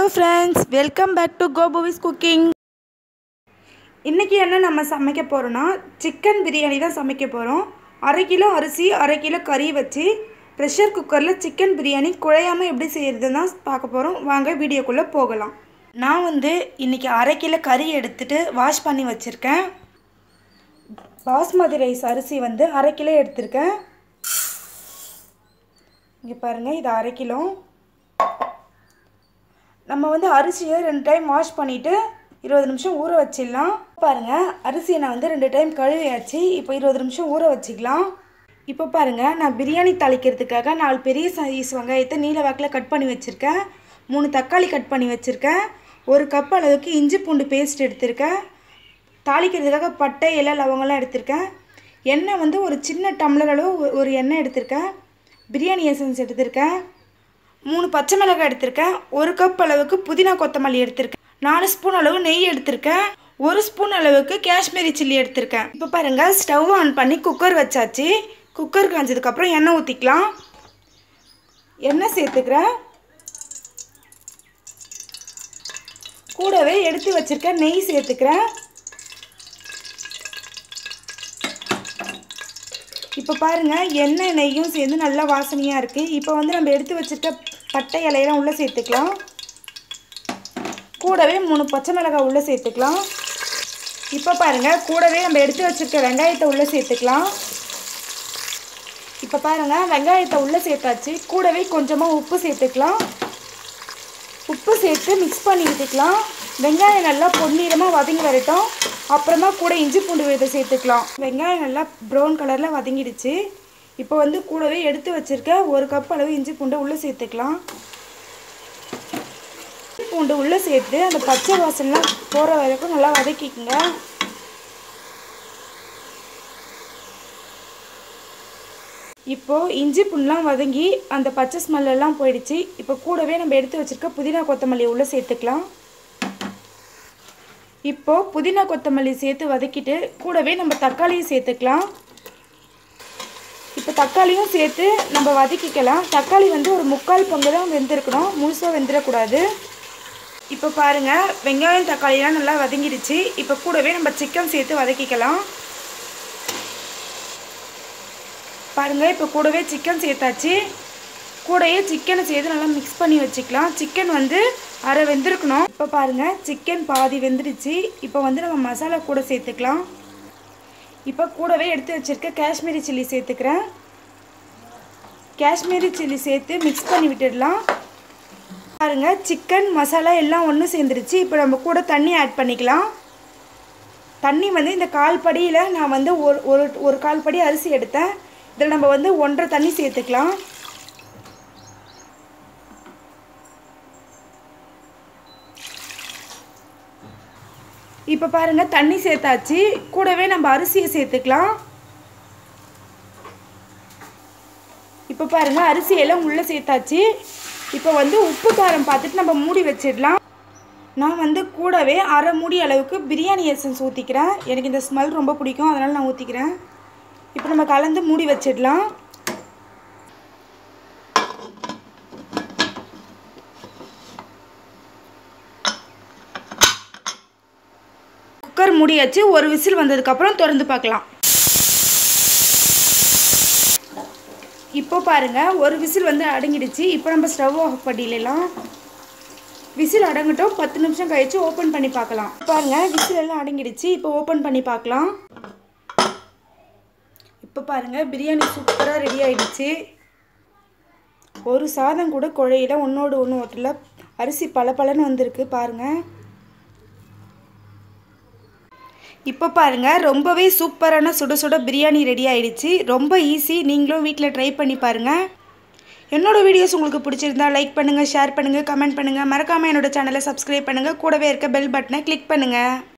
Hello friends, welcome back to Gobovi's Cooking. இன்னைக்கு என்ன நம்ம சமைக்க போறோம்னா chicken biryani தான் சமைக்க போறோம். 1/2 கிலோ அரிசி 1/2 கிலோ கறி வச்சு பிரஷர் குக்கர்ல chicken biryani குழையாம எப்படி செய்யறதுன்னு பார்க்க போறோம். வாங்க வீடியோக்குள்ள போகலாம். நான் இன்னைக்கு 1/2 கிலோ கறி எடுத்துட்டு வாஷ் பண்ணி வச்சிருக்கேன். பாஸ்மதி ரைஸ் அரிசி 1/2 கிலோ எடுத்துர்க்கேன். இங்க பாருங்க இது 1/2 கிலோ. நம்ம அரிசியை 2 டைம் வாஷ் பண்ணிட்டு 20 நிமிஷம் ஊற வச்சிடலாம். பாருங்க அரிசியை நான் 2 டைம் கழுவியாச்சு. இப்போ 20 நிமிஷம் ஊற வச்சிக்கலாம். இப்போ பாருங்க நான் பிரியாணி தாளிக்கிறதுக்காக 4 பெரிய சைஸ் வெங்காயத்தை நீல வாக்கில் கட் பண்ணி வச்சிருக்கேன். 3 தக்காளி கட் பண்ணி வச்சிருக்கேன். 1 கப் அளவுக்கு இஞ்சி பூண்டு பேஸ்ட் எடுத்திருக்கேன். தாளிக்கிறதுக்காக பட்டை இலை லவங்கலாம் எடுத்திருக்கேன். எண்ணெய் ஒரு சின்ன டம்ளர் அளவு ஒரு எண்ணெய் எடுத்திருக்கேன். பிரியாணி எசன்ஸ் எடுத்திருக்கேன். 3 பச்சை மிளகாய் எடுத்திருக்கேன். 1 கப் அளவுக்கு புதினா கொத்தமல்லி எடுத்திருக்கேன். 4 ஸ்பூன் அளவு நெய் எடுத்திருக்கேன். 1 ஸ்பூன் அளவுக்கு காஷ்மீரி சில்லி எடுத்திருக்கேன். இப்போ பாருங்க ஸ்டவ் ஆன் பண்ணி குக்கர் வச்சாச்சு. குக்கர் காஞ்சதுக்கு அப்புறம் எண்ணெய் ஊத்திக்கலாம். எண்ணெய் சேர்த்துக்கிறேன். கூடவே எடுத்து வச்சிருக்க நெய் சேர்த்துக்கிறேன். இப்போ பாருங்க எண்ணெய் நெய்யும் சேர்ந்து நல்லா வாசனையா இருக்கு. இப்போ நம்ம எடுத்து வச்சிருக்க பட்டை இலையெல்லாம் உள்ள சேர்த்துக்கலாம். கூடவே 3 பச்சை மிளகாய் உள்ள சேர்த்துக்கலாம். இப்போ பாருங்க கூடவே நம்ம எடுத்து வச்சிருக்க வெங்காயத்தை உள்ள சேர்த்துக்கலாம். இப்போ பாருங்க வெங்காயத்தை உள்ள சேர்த்தாச்சு. கூடவே கொஞ்சமா உப்பு சேர்த்துக்கலாம். உப்பு சேர்த்து மிக்ஸ் பண்ணி விட்டுக்கலாம். வெங்காயம் நல்லா பொன்னிறமா வதங்கி வரட்டும். அப்புறமா கூட இஞ்சி பூண்டு விழுதை சேர்த்துக்கலாம். வெங்காயம் நல்லா ப்ரௌன் கலரில் வதங்கிடுச்சு. இப்போ கூடவே எடுத்து வச்சிருக்க 1 கப் அளவு இஞ்சி பூண்டை உள்ளே சேர்த்துக்கலாம். இஞ்சி பூண்டு உள்ளே சேர்த்து அந்த பச்சை வாசனைலாம் போகிற வரைக்கும் நல்லா வதக்கிக்குங்க. இப்போ இஞ்சி பூண்டுலாம் வதங்கி அந்த பச்சை ஸ்மெல்லாம் போயிடுச்சு. இப்போ கூடவே நம்ம எடுத்து வச்சிருக்க புதினா கொத்தமல்லி உள்ளே சேர்த்துக்கலாம். இப்போ புதினா கொத்தமல்லி சேர்த்து வதக்கிட்டு கூடவே நம்ம தக்காளியை சேர்த்துக்கலாம். இப்போ தக்காளியும் சேர்த்து நம்ம வதக்கிக்கலாம். தக்காளி ஒரு 3/4 பங்கு தான் வெந்திருக்கணும், முழுசாக வெந்துடக்கூடாது. இப்போ பாருங்க வெங்காயம் தக்காளிலாம் நல்லா வதங்கிடுச்சு. இப்போ கூடவே நம்ம சிக்கன் சேர்த்து வதக்கிக்கலாம். பாருங்க இப்போ கூடவே சிக்கன் சேர்த்தாச்சு. கூடவே சிக்கனை சேர்த்து நல்லா மிக்ஸ் பண்ணி வச்சுக்கலாம். சிக்கன் அரை வெந்திருக்கணும். இப்போ பாருங்க சிக்கன் பாதி வெந்துடுச்சு. இப்போ நம்ம மசாலா கூட சேர்த்துக்கலாம். இப்போ கூடவே எடுத்து வச்சிருக்க காஷ்மீரி சில்லி சேர்த்துக்கிறேன். காஷ்மீரி சில்லி சேர்த்து மிக்ஸ் பண்ணி விட்டுடலாம். பாருங்க சிக்கன் மசாலா எல்லாம் ஒன்று சேர்ந்துருச்சு. இப்போ நம்ம கூட தண்ணி ஆட் பண்ணிக்கலாம். தண்ணி இந்த 1/4 படியில் நான் ஒரு 1/4 படி அரிசி எடுத்தேன். இதில் நம்ம 1/2 தண்ணி சேர்த்துக்கலாம். இப்போ பாருங்க தண்ணி சேர்த்தாச்சு. கூடவே நம்ம அரிசியை சேர்த்துக்கலாம். இப்போ பாருங்க அரிசியெல்லாம் உள்ளே சேர்த்தாச்சு. இப்போ உப்பு காரம் பார்த்துட்டு நம்ம மூடி வச்சிடலாம். நான் கூடவே 1/2 மூடி அளவுக்கு பிரியாணி எசன்ஸ் ஊற்றிக்கிறேன். எனக்கு இந்த ஸ்மெல் ரொம்ப பிடிக்கும், அதனால் நான் ஊற்றிக்கிறேன். இப்போ நம்ம கலந்து மூடி வச்சிடலாம். குக்கர் மூடியாச்சு. ஒரு விசில் வந்ததுக்கப்புறம் திறந்து பார்க்கலாம். இப்போ பாருங்க ஒரு விசில் அடங்கிடுச்சு. இப்போ நம்ம ஸ்டவ் ஆஃப் பண்ணிடலாம். விசில் அடங்கட்டும். 10 நிமிஷம் கழிச்சு ஓப்பன் பண்ணி பார்க்கலாம். பாருங்க விசில் எல்லாம் அடங்கிடுச்சு. இப்போ ஓப்பன் பண்ணி பார்க்கலாம். இப்போ பாருங்க பிரியாணி சூப்பராக ரெடி ஆயிடுச்சு. ஒரு சாதம் கூட குழையில, ஒன்றோடு ஒன்று ஒட்டல. அரிசி பளபளன்னு வந்திருக்கு பாருங்க. இப்போ பாருங்க ரொம்பவே சூப்பரான சுட சுட பிரியாணி ரெடி ஆயிடுச்சு. ரொம்ப ஈஸி. நீங்களும் வீட்டில் ட்ரை பண்ணி பாருங்க. என்னோட வீடியோஸ் உங்களுக்கு பிடிச்சிருந்தா லைக் பண்ணுங்க, ஷேர் பண்ணுங்க, கமெண்ட் பண்ணுங்க. மறக்காம என்னோட சேனலை சப்ஸ்கிரைப் பண்ணுங்க. கூடவே இருக்க பெல் பட்டனை கிளிக் பண்ணுங்க.